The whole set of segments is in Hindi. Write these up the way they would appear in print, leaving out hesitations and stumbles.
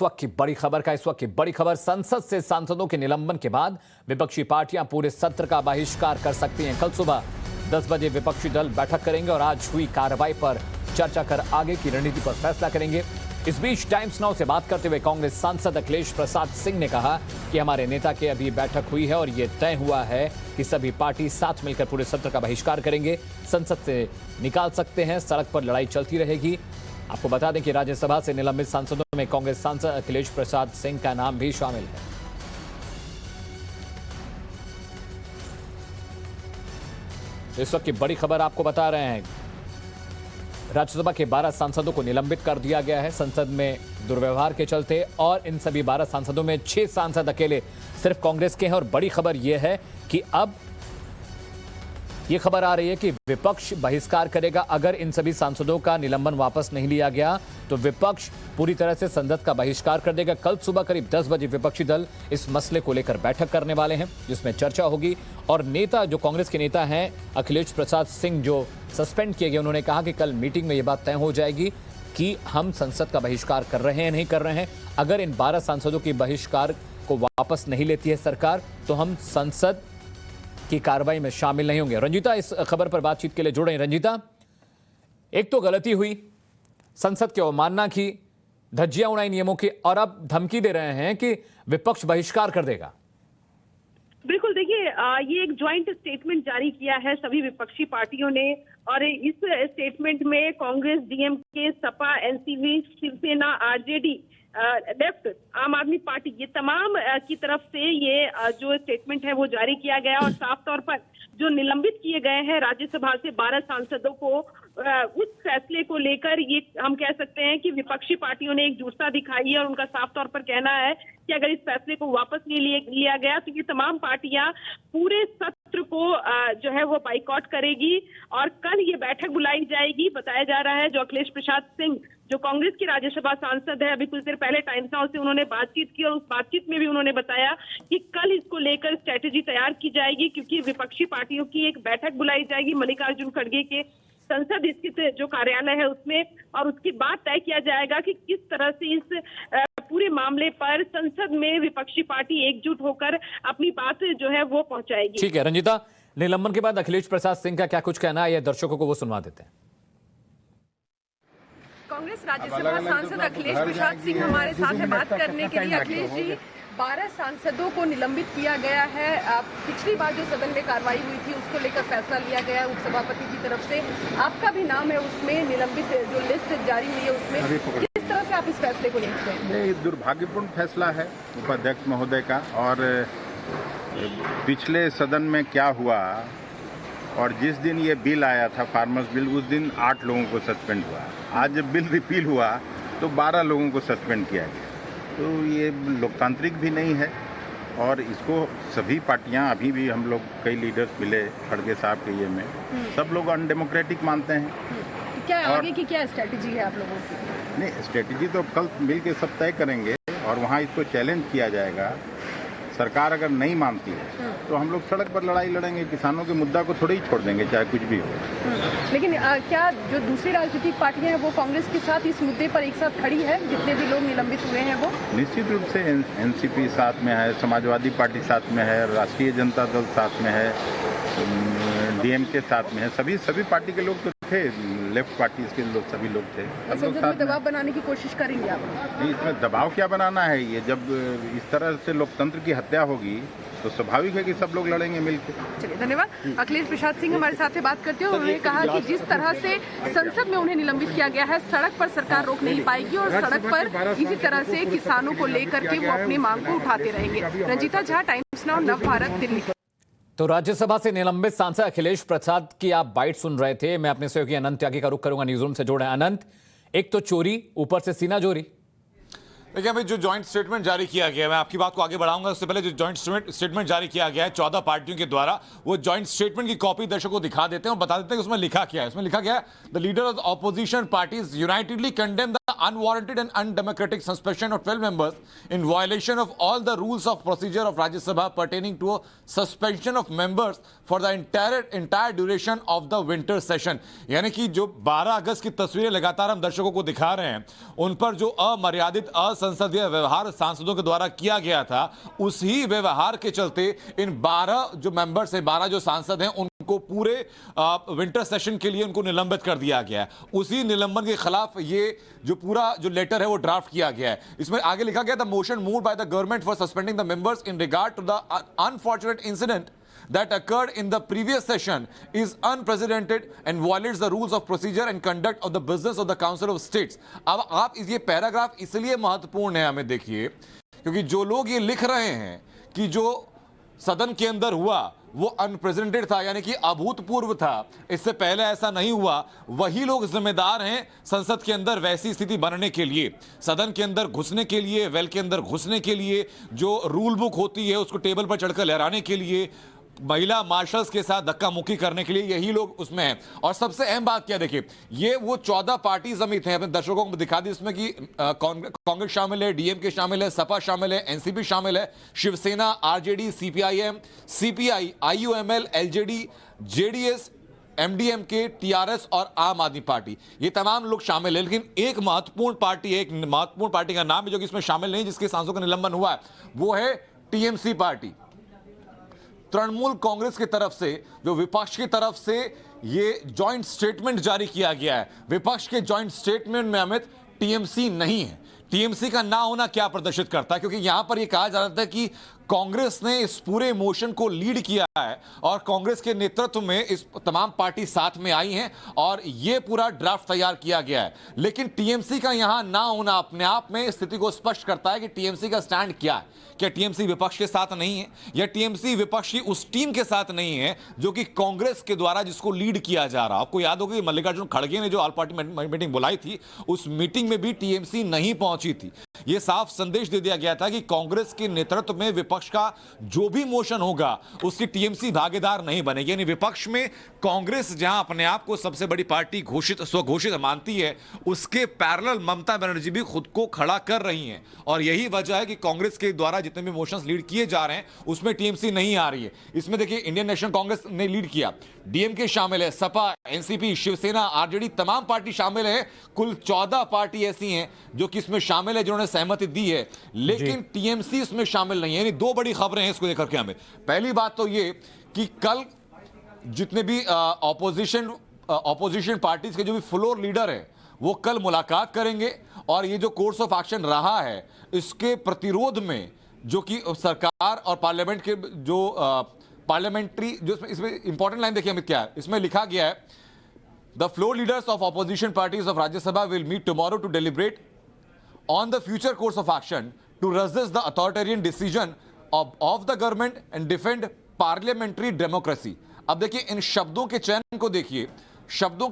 वक्त की बड़ी खबर का इस वक्त की बड़ी खबर, संसद से सांसदों के निलंबन के बाद विपक्षी पार्टियां पूरे सत्र का बहिष्कार कर सकती हैं। कल सुबह 10 बजे विपक्षी दल बैठक करेंगे और आज हुई कार्रवाई पर चर्चा कर आगे की रणनीति पर फैसला करेंगे। इस बीच टाइम्स नाउ से बात करते हुए कांग्रेस सांसद अखिलेश प्रसाद सिंह ने कहा कि हमारे नेता की अभी बैठक हुई है और यह तय हुआ है कि सभी पार्टी साथ मिलकर पूरे सत्र का बहिष्कार करेंगे, संसद से निकाल सकते हैं, सड़क पर लड़ाई चलती रहेगी। आपको बता दें कि राज्यसभा से निलंबित सांसदों में कांग्रेस सांसद अखिलेश प्रसाद सिंह का नाम भी शामिल है। इस वक्त की बड़ी खबर आपको बता रहे हैं, राज्यसभा के 12 सांसदों को निलंबित कर दिया गया है संसद में दुर्व्यवहार के चलते, और इन सभी 12 सांसदों में 6 सांसद अकेले सिर्फ कांग्रेस के हैं। और बड़ी खबर यह है कि अब यह खबर आ रही है कि विपक्ष बहिष्कार करेगा। अगर इन सभी सांसदों का निलंबन वापस नहीं लिया गया तो विपक्ष पूरी तरह से संसद का बहिष्कार कर देगा। कल सुबह करीब 10 बजे विपक्षी दल इस मसले को लेकर बैठक करने वाले हैं, जिसमें चर्चा होगी। और नेता, जो कांग्रेस के नेता हैं अखिलेश प्रसाद सिंह, जो सस्पेंड किए गए, उन्होंने कहा कि कल मीटिंग में यह बात तय हो जाएगी कि हम संसद का बहिष्कार कर रहे हैं नहीं कर रहे हैं। अगर इन 12 सांसदों की बहिष्कार को वापस नहीं लेती है सरकार तो हम संसद की कार्रवाई में शामिल नहीं होंगे। रंजीता इस खबर पर बातचीत के लिए जुड़ रही। रंजीता, एक तो गलती हुई, संसद की अवमानना की, धज्जियां उड़ाई नियमों की, और अब धमकी दे रहे हैं कि विपक्ष बहिष्कार कर देगा। बिल्कुल, देखिए ये एक ज्वाइंट स्टेटमेंट जारी किया है सभी विपक्षी पार्टियों ने, और इस स्टेटमेंट में कांग्रेस, डीएमके, सपा, एनसीपी, शिवसेना, आरजेडी, लेफ्ट, आम आदमी पार्टी, ये तमाम की तरफ से ये जो स्टेटमेंट है वो जारी किया गया। और साफ तौर पर जो निलंबित किए गए हैं राज्यसभा से 12 सांसदों को, उस फैसले को लेकर ये हम कह सकते हैं कि विपक्षी पार्टियों ने एकजुटता दिखाई है और उनका साफ तौर पर कहना है कि अगर इस फैसले को वापस नहीं लिया गया तो ये तमाम पार्टियां पूरे सत्र को जो है वो बाइकआउट करेगी। और कल ये बैठक बुलाई जाएगी। बताया जा रहा है जो अखिलेश प्रसाद सिंह, जो कांग्रेस के राज्यसभा सांसद है, अभी कुछ देर पहले टाइम्स नाउ से उन्होंने बातचीत की और उस बातचीत में भी उन्होंने बताया कि कल इसको लेकर स्ट्रेटेजी तैयार की जाएगी, क्योंकि विपक्षी पार्टियों की एक बैठक बुलाई जाएगी मल्लिकार्जुन खड़गे के संसद स्थित जो कार्यालय है उसमें, और उसके बाद तय किया जाएगा कि किस तरह से इस पूरे मामले पर संसद में विपक्षी पार्टी एकजुट होकर अपनी बात जो है वो पहुंचाएगी। ठीक है रंजीता, निलंबन के बाद अखिलेश प्रसाद सिंह का क्या कुछ कहना है, ये दर्शकों को वो सुनवा देते हैं। कांग्रेस राज्यसभा सांसद अखिलेश प्रसाद सिंह हमारे साथ है बात करने के लिए। अखिलेश जी, 12 सांसदों को निलंबित किया गया है। पिछली बार जो सदन में कार्रवाई हुई थी उसको लेकर फैसला लिया गया है उपसभापति की तरफ से, आपका भी नाम है उसमें, निलंबित जो लिस्ट जारी हुई है उसमें, किस तरह से आप इस फैसले को लेते हैं? ये दुर्भाग्यपूर्ण फैसला है उपाध्यक्ष महोदय का। और पिछले सदन में क्या हुआ, और जिस दिन ये बिल आया था फार्मर्स बिल, उस दिन 8 लोगों को सस्पेंड हुआ। आज जब बिल रिपील हुआ तो 12 लोगों को सस्पेंड किया गया। तो ये लोकतांत्रिक भी नहीं है, और इसको सभी पार्टियां, अभी भी हम लोग कई लीडर्स मिले खड़गे साहब के ये में, सब लोग अनडेमोक्रेटिक मानते हैं। क्या आगे की क्या स्ट्रेटेजी है आप लोगों की? नहीं, स्ट्रेटेजी तो कल मिल के सब तय करेंगे और वहाँ इसको चैलेंज किया जाएगा। सरकार अगर नहीं मानती है तो हम लोग सड़क पर लड़ाई लड़ेंगे, किसानों के मुद्दा को थोड़ी ही छोड़ देंगे चाहे कुछ भी हो। लेकिन क्या जो दूसरी राजनीतिक पार्टियां हैं वो कांग्रेस के साथ इस मुद्दे पर एक साथ खड़ी है? जितने भी लोग निलंबित हुए हैं वो निश्चित रूप से एनसीपी साथ में है, समाजवादी पार्टी साथ में है, राष्ट्रीय जनता दल साथ में है, डीएमके साथ में है, सभी पार्टी के लोग तो थे, लेफ्ट पार्टी के लोग, सभी लोग थे। संसद में दबाव बनाने की कोशिश करेंगे आप? नहीं, इसमें दबाव क्या बनाना है? ये जब इस तरह से लोकतंत्र की हत्या होगी तो स्वाभाविक है कि सब लोग लड़ेंगे मिलकर। चलिए, धन्यवाद। अखिलेश प्रसाद सिंह हमारे साथ से बात करते हैं। उन्होंने कहा कि जिस तरह से संसद में उन्हें निलंबित किया गया है, सड़क पर सरकार रोक नहीं पाएगी और सड़क पर इसी तरह से किसानों को लेकर के वो अपनी मांग को उठाते रहेंगे। रंजीता झा, टाइम्स नाउ, नव भारत, दिल्ली। तो राज्यसभा से निलंबित सांसद अखिलेश प्रसाद की आप बाइट सुन रहे थे। मैं अपने सहयोगी अनंत त्यागी का रुख करूंगा, न्यूज रूम से जोड़े। अनंत, एक तो चोरी, ऊपर से सीना जोरी। देखिए, अभी जो जॉइंट स्टेटमेंट जारी किया गया है, मैं आपकी बात को आगे बढ़ाऊंगा। उससे पहले जो जॉइंट स्टेटमेंट जारी किया गया है 14 पार्टियों के द्वारा, वो जॉइंट स्टेटमेंट की कॉपी दर्शकों को दिखा देते हैं और बता देते हैं कि उसमें लिखा क्या है। उसमें लिखा गया है, the leader of opposition parties unitedly condemn the unwarranted and undemocratic suspension of 12 members in violation of all the rules of procedure of Rajya Sabha pertaining to a suspension of members for the entire duration of the winter session। यानी कि जो 12 अगस्त की तस्वीरें लगातार हम दर्शकों को दिखा रहे हैं, उन पर जो अमर्यादित असंसदीय व्यवहार सांसदों के द्वारा किया गया था, उसी व्यवहार के चलते इन 12 जो मेंबर्स हैं, 12 जो सांसद हैं, उनको पूरे विंटर सेशन के लिए उनको निलंबित कर दिया गया है। उसी निलंबन के खिलाफ ये जो पूरा जो लेटर है वो ड्राफ्ट किया गया है। इसमें आगे लिखा गया, the motion moved by the government for suspending the members in regard to the unfortunate incident that occurred in the previous session is unprecedented and violates the rules of procedure and conduct of the business of the Council of States। अब आप ये पैराग्राफ इसलिए महत्वपूर्ण है, हमें देखिए, क्योंकि जो लोग ये लिख रहे हैं कि जो सदन के अंदर हुआ वो अनप्रेसिडेंटेड था, यानी कि अभूतपूर्व था, इससे पहले ऐसा नहीं हुआ, वही लोग जिम्मेदार हैं संसद के अंदर वैसी स्थिति बनने के लिए, सदन के अंदर घुसने के लिए, वेल के अंदर घुसने के लिए, जो रूल बुक होती है उसको टेबल पर चढ़कर लहराने के लिए, महिला मार्शल्स के साथ धक्का मुक्की करने के लिए, यही लोग उसमें हैं। और सबसे अहम बात क्या, देखिए, ये वो 14 पार्टी समिति हैं, अपने दर्शकों को दिखा दी, इसमें कि कांग्रेस शामिल है, डीएमके शामिल है, सपा शामिल है, एनसीपी शामिल है, शिवसेना, आरजेडी, सीपीआईएम, सीपीआई, आईयूएमएल, एलजेडी, जेडीएस, एमडीएमके, टीआरएस और आम आदमी पार्टी, ये तमाम लोग शामिल है। लेकिन एक महत्वपूर्ण पार्टी का नाम है जो कि इसमें शामिल नहीं, जिसके सांसदों का निलंबन हुआ है, वो है टीएमसी पार्टी। तृणमूल कांग्रेस की तरफ से, जो विपक्ष की तरफ से ये जॉइंट स्टेटमेंट जारी किया गया है, विपक्ष के जॉइंट स्टेटमेंट में अमित टीएमसी नहीं है। टीएमसी का ना होना क्या प्रदर्शित करता है, क्योंकि यहां पर यह कहा जा रहा था कि कांग्रेस ने इस पूरे मोशन को लीड किया है और कांग्रेस के नेतृत्व में इस तमाम पार्टी साथ में आई हैं और यह पूरा ड्राफ्ट तैयार किया गया है। लेकिन टीएमसी का यहां ना होना अपने आप में स्थिति को स्पष्ट करता है कि टीएमसी का स्टैंड क्या है। क्या टीएमसी विपक्ष के साथ नहीं है, या टीएमसी विपक्ष की उस टीम के साथ नहीं है जो कि कांग्रेस के द्वारा जिसको लीड किया जा रहा। आपको याद होगा कि मल्लिकार्जुन खड़गे ने जो ऑल पार्टी मीटिंग बुलाई थी, उस मीटिंग में भी टीएमसी नहीं पहुंची थी। यह साफ संदेश दे दिया गया था कि कांग्रेस के नेतृत्व में विपक्ष का जो भी मोशन होगा उसकी टीएमसी भागीदार नहीं बनेगी। यानी विपक्ष में कांग्रेस जहां अपने आप को सबसे बड़ी पार्टी स्वघोषित मानती है, उसके पैरेलल ममता बनर्जी भी खुद को खड़ा कर रही हैं और यही वजह है कि कांग्रेस के द्वारा जितने भी मोशंस लीड किए जा रहे हैं उसमें टीएमसी नहीं आ रही है। इसमें देखिए, इंडियन नेशनल कांग्रेस ने लीड किया, डीएमके शामिल है, सपा, एनसीपी, शिवसेना, आरजेडी, तमाम पार्टी शामिल है। कुल 14 पार्टी ऐसी हैं जो कि इसमें शामिल है, जिन्होंने सहमति दी है, लेकिन टीएमसी इसमें शामिल नहीं है। यानी दो बड़ी खबरें हैं इसको लेकर के हमें। पहली बात तो ये कि कल जितने भी ऑपोजिशन पार्टीज के जो भी फ्लोर लीडर है वो कल मुलाकात करेंगे और ये जो कोर्स ऑफ एक्शन रहा है इसके प्रतिरोध में, जो कि सरकार और पार्लियामेंट के जो पार्लियामेंट्री, जो इसमें इंपॉर्टेंट लाइन देखिए अमित क्या है, इसमें लिखा गया है, the floor leaders of opposition parties of Rajya Sabha will meet tomorrow to deliberate on the future course of action to resist the authoritarian decision of the government and defend parliamentary democracy। अब देखिए, इन शब्दों के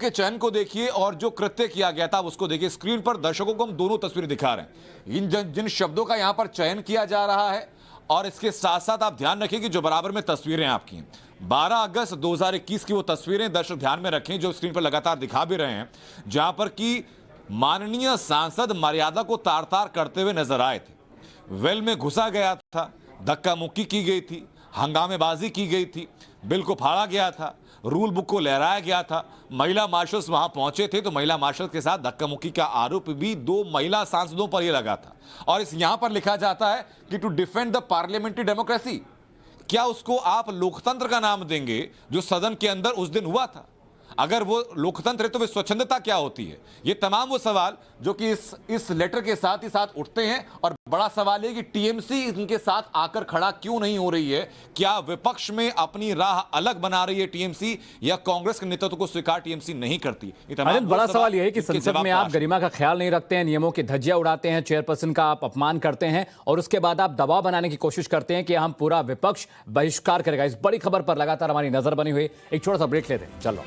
चयन को देखिए और जो कृत्य किया गया था उसको देखिए। स्क्रीन पर दर्शकों को हम दोनों तस्वीरें दिखा रहे हैं, इन जिन शब्दों का यहां पर चयन किया जा रहा है, और इसके साथ साथ आप ध्यान रखें कि जो बराबर में तस्वीरें आपकी 12 अगस्त 2021 की वो तस्वीरें दर्शक ध्यान में रखें जो स्क्रीन पर लगातार दिखा भी रहे हैं, जहां पर कि माननीय सांसद मर्यादा को तार तार करते हुए नजर आए थे। वेल में घुसा गया था, धक्का मुक्की की गई थी, हंगामेबाजी की गई थी, बिल को फाड़ा गया था, रूल बुक को लहराया गया था, महिला मार्शल्स वहां पहुंचे थे तो महिला मार्शल के साथ धक्का मुक्की का आरोप भी 2 महिला सांसदों पर यह लगा था। और इस यहां पर लिखा जाता है कि to defend the parliamentary democracy. क्या उसको आप लोकतंत्र का नाम देंगे जो सदन के अंदर उस दिन हुआ था? अगर वो लोकतंत्र है तो वे स्वच्छंदता क्या होती है? ये तमाम वो सवाल जो कि इस लेटर के साथ ही साथ उठते हैं। और बड़ा सवाल है कि टीएमसी इनके साथ आकर खड़ा क्यों नहीं हो रही है? क्या विपक्ष में अपनी राह अलग बना रही है टीएमसी, या कांग्रेस के नेतृत्व को स्वीकार टीएमसी नहीं करती? बड़ा सवाल यह है कि संसद में आप गरिमा का ख्याल नहीं रखते हैं, नियमों की धज्जियां उड़ाते हैं, चेयरपर्सन का आप अपमान करते हैं और उसके बाद आप दबाव बनाने की कोशिश करते हैं कि हम पूरा विपक्ष बहिष्कार करेगा। इस बड़ी खबर पर लगातार हमारी नजर बनी हुई। एक छोटा सा ब्रेक लेते हैं, चलो।